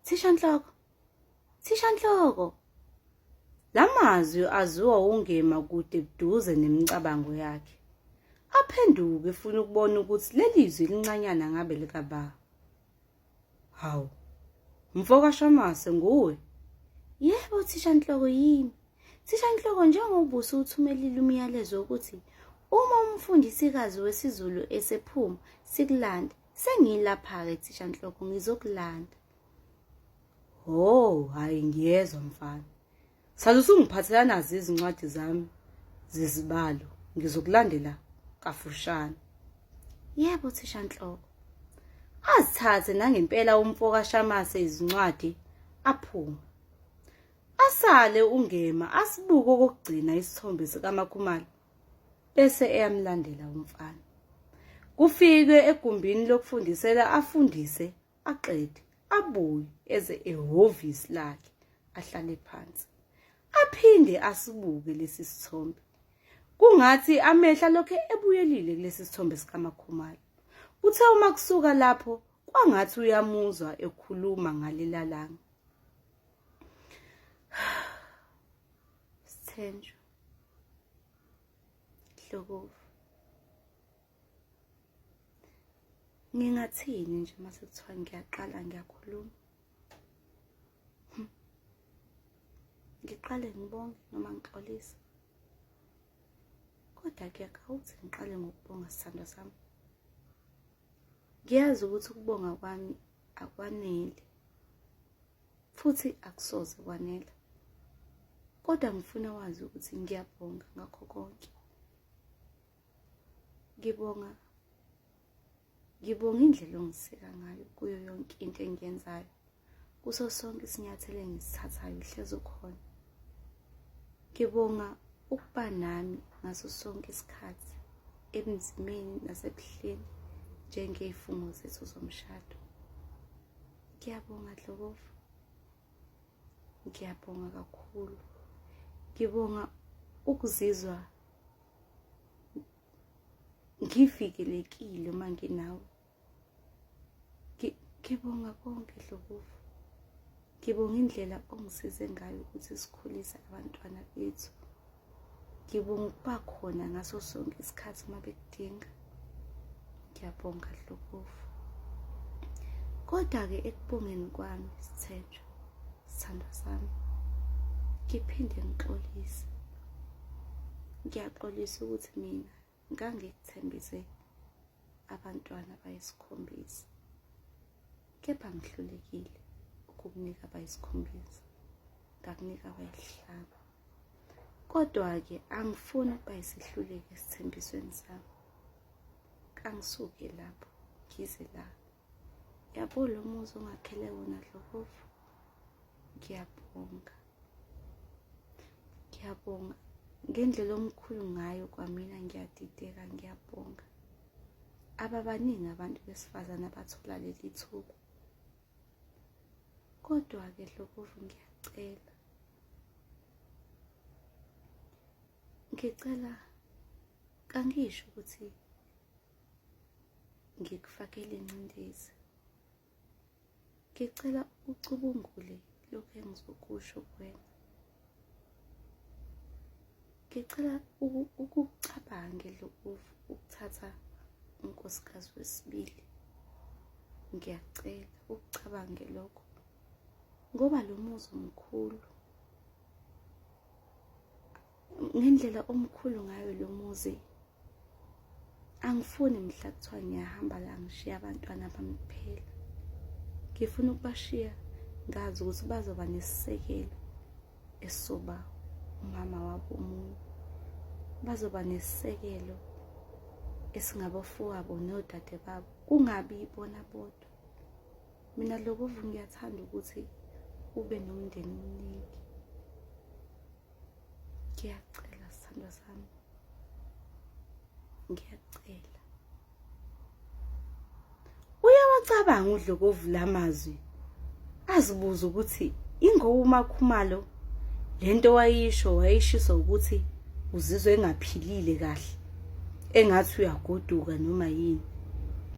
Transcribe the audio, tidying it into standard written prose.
Thishanhloko, Thishanhloko. Lamazwi aziwa ungema kude buduze nemicabango yakhe. Aphenduke efuna ukubona ukuthi lelizwi lincanyana ngabe likaba. Hawu. Mfo kaShamase nguwe? Yebo Thishanhloko yimi. Thishanhloko njengoba usuthumelile umyalezo ukuthi uma umfundisikazi wesiZulu esephuma sikulanda, sengilapha-ke Thishanhloko ngizokulanda. Oh, hayi ngiyezwa mfana. Salusungiphathela nazi izincwadi zami zezibalo, ngizokulandela kafushane. Yebo Thishanhloko. Azithathe nangempela umfo kaShamase izincwadi aphuma. Asale ungema asibuke okugcina isithombe sikaMakhumalo bese eyamlandela umfana. Kufike egumbini lokufundisela afundise aqede abuye eze ehhovisi lakhe ahlale phansi. Aphinde asibuke lesi sithombe. Kungathi amehla lokho ebuyelile kulesi sithombe sikaMakhumalo. Uthe uma kusuka lapho kwangathi uyamuzwa ekhuluma ngalela langa. Sithenjwa. Dlokovu. Ngingathini nje mase kuthiwa ngiyaqala ngiyakhuluma? Ngiqale ngibonge noma ngixolise. Kodwa kuyakawuthi ngiqale ngokubonga sithandwa sami. Ngiyazi ukuthi ukubonga kwami akwanele. Futhi akusoze kwanela. Kodwa ngifuna wazi ukuthi ngiyabonga ngakho konke. Ngibonga indlela ongiseka ngayo kuyo yonke into engiyenzayo. Kuso sonke isinyathelo engisithathayo ihlezi ukhona. Ngibonga ukuba nami ngaso sonke isikhathi ebunzimeni nasebuhleni njengey'fungo zethu zomshado. Ngiyabonga Dlokovu. Ngiyabonga kakhulu. Ngibonga ukuzizwa ngivikelekile uma nginawe. Ngibonga konke Dlokovu. Ngibonga indlela ongisize ngayo ukuthi sikhulise abantwana bethu. Ngibonga ukuba khona ngaso sonke isikhathi uma bekudinga. Ngiyabonga Dlokovu. Kodwa-ke ekubongeni kwami Sithenjwa, sithandwa sami, ngiphinde ngixolise. Ngiyaxolisa ukuthi mina ngangikuthembise abantwana abayisikhombisa. Kepha ngihlulekile ukukunika abayisikhombisa. Ngakunika abayisihlanu. Kodwa-ke angifuni ukuba yisihluleki esithembisweni sami. Kangisuke lapho ngize la. Yabo lo muzi ongakhele wona Dlokovu. Ngiyabonga. Ngiyabonga. Ngendlela omkhulu ngayo kwamina ngiyadideka ngiyabonga. Ababaningi abantu besifazana abathola leli thuba. Kodwa-ke Dlokovu ngiyacela. Ngicela kangisho ukuthi ngikufakele ingcindezi. Ngicela ucubungule lokho engizokusho kuwena. Ngicela ukucabange Dlokovu ukuthatha unkosikazi wesibili. Ngiyacela ukucabange lokho. Ngoba lo muzi omkhulu. Ngendlela omkhulu ngayo lo muzi. Angifuni mhla kuthiwa ngiyahamba la ngishiya abantwana bami kuphela. Ngifuna ukubashiya ngazi ukuthi bazoba nesisekelo esisoba umama wabo omunye. Bazoba nesisekelo esingabafowabo nodade babo. Kungabi ibona bodwa. Mina Dlokovu ngiyathanda ukuthi ube nomndeni omningi. Ngiyacela sithandwa sami. Ngiyacela. Uyawacabanga uDlokovu lamazwi. Azibuza ukuthi ingoba uMakhumalo lento wayishiswa ukuthi uzizwe engaphilile kahle. Engathi uyagoduka noma yini.